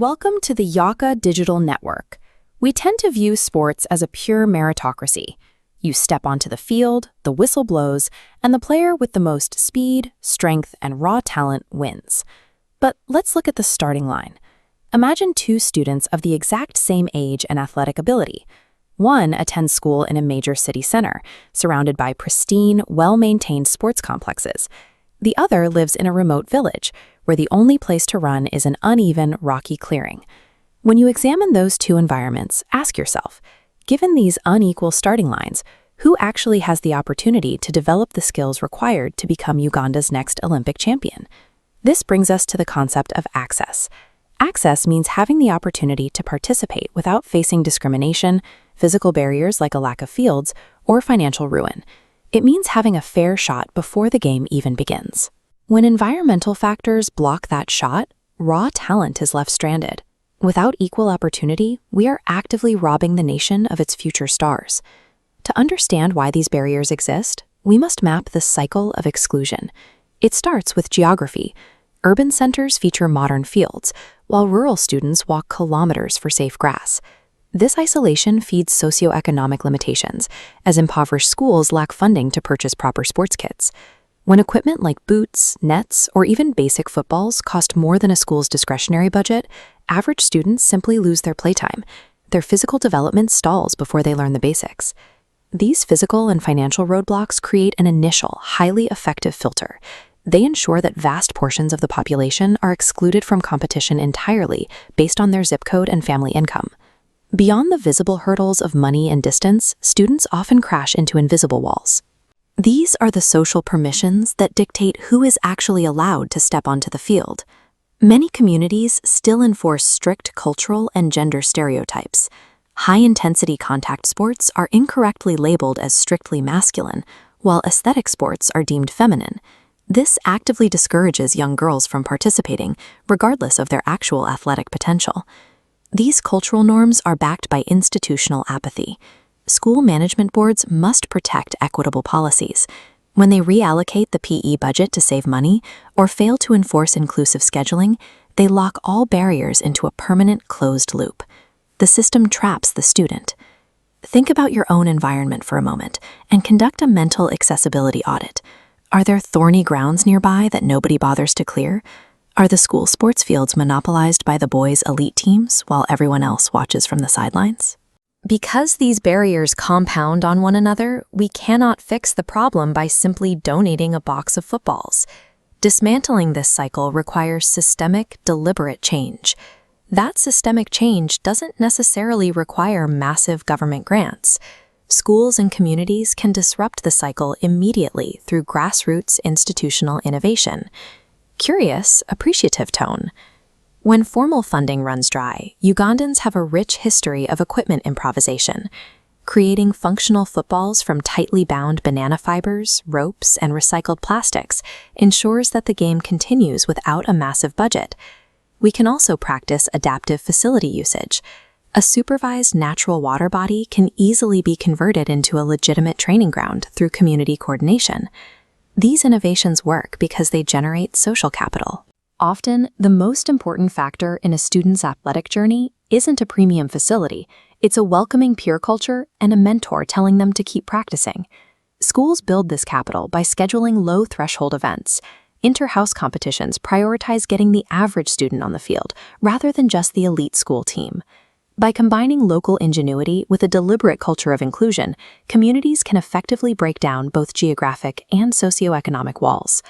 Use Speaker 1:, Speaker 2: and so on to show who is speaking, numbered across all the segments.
Speaker 1: Welcome to the Yaka Digital Network. We tend to view sports as a pure meritocracy. You step onto the field, the whistle blows, and the player with the most speed, strength, and raw talent wins. But let's look at the starting line. Imagine two students of the exact same age and athletic ability. One attends school in a major city center, surrounded by pristine, well-maintained sports complexes. The other lives in a remote village, where the only place to run is an uneven, rocky clearing. When you examine those two environments, ask yourself, given these unequal starting lines, who actually has the opportunity to develop the skills required to become Uganda's next Olympic champion? This brings us to the concept of access. Access means having the opportunity to participate without facing discrimination, physical barriers like a lack of fields, or financial ruin. It means having a fair shot before the game even begins. When environmental factors block that shot, raw talent is left stranded. Without equal opportunity, we are actively robbing the nation of its future stars. To understand why these barriers exist, we must map the cycle of exclusion. It starts with geography. Urban centers feature modern fields, while rural students walk kilometers for safe grass. This isolation feeds socioeconomic limitations, as impoverished schools lack funding to purchase proper sports kits. When equipment like boots, nets, or even basic footballs cost more than a school's discretionary budget, average students simply lose their playtime. Their physical development stalls before they learn the basics. These physical and financial roadblocks create an initial, highly effective filter. They ensure that vast portions of the population are excluded from competition entirely based on their zip code and family income. Beyond the visible hurdles of money and distance, students often crash into invisible walls. These are the social permissions that dictate who is actually allowed to step onto the field. Many communities still enforce strict cultural and gender stereotypes. High-intensity contact sports are incorrectly labeled as strictly masculine, while aesthetic sports are deemed feminine. This actively discourages young girls from participating, regardless of their actual athletic potential. These cultural norms are backed by institutional apathy. School management boards must protect equitable policies. When they reallocate the PE budget to save money or fail to enforce inclusive scheduling, they lock all barriers into a permanent closed loop. The system traps the student. Think about your own environment for a moment and conduct a mental accessibility audit. Are there thorny grounds nearby that nobody bothers to clear? Are the school sports fields monopolized by the boys' elite teams while everyone else watches from the sidelines? Because these barriers compound on one another, we cannot fix the problem by simply donating a box of footballs. Dismantling this cycle requires systemic, deliberate change. That systemic change doesn't necessarily require massive government grants. Schools and communities can disrupt the cycle immediately through grassroots institutional innovation. Curious, appreciative tone. When formal funding runs dry, Ugandans have a rich history of equipment improvisation. Creating functional footballs from tightly bound banana fibers, ropes, and recycled plastics ensures that the game continues without a massive budget. We can also practice adaptive facility usage. A supervised natural water body can easily be converted into a legitimate training ground through community coordination. These innovations work because they generate social capital. Often, the most important factor in a student's athletic journey isn't a premium facility. It's a welcoming peer culture and a mentor telling them to keep practicing. Schools build this capital by scheduling low-threshold events. Inter-house competitions prioritize getting the average student on the field rather than just the elite school team. By combining local ingenuity with a deliberate culture of inclusion, communities can effectively break down both geographic and socioeconomic walls.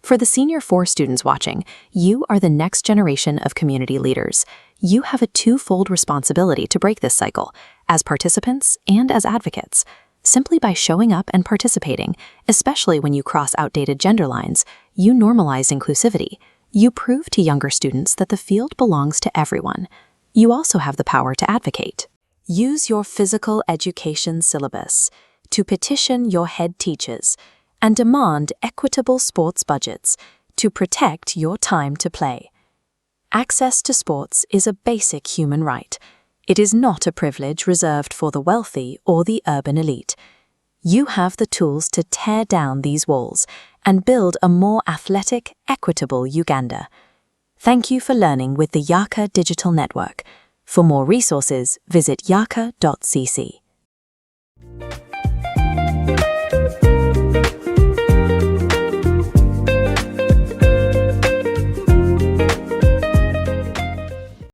Speaker 1: For the Senior 4 students watching, you are the next generation of community leaders. You have a twofold responsibility to break this cycle, as participants and as advocates. Simply by showing up and participating, especially when you cross outdated gender lines, you normalize inclusivity. You prove to younger students that the field belongs to everyone. You also have the power to advocate. Use your physical education syllabus to petition your head teachers and demand equitable sports budgets to protect your time to play. Access to sports is a basic human right. It is not a privilege reserved for the wealthy or the urban elite. You have the tools to tear down these walls and build a more athletic, equitable Uganda. Thank you for learning with the Yaka Digital Network. For more resources, visit yaka.cc.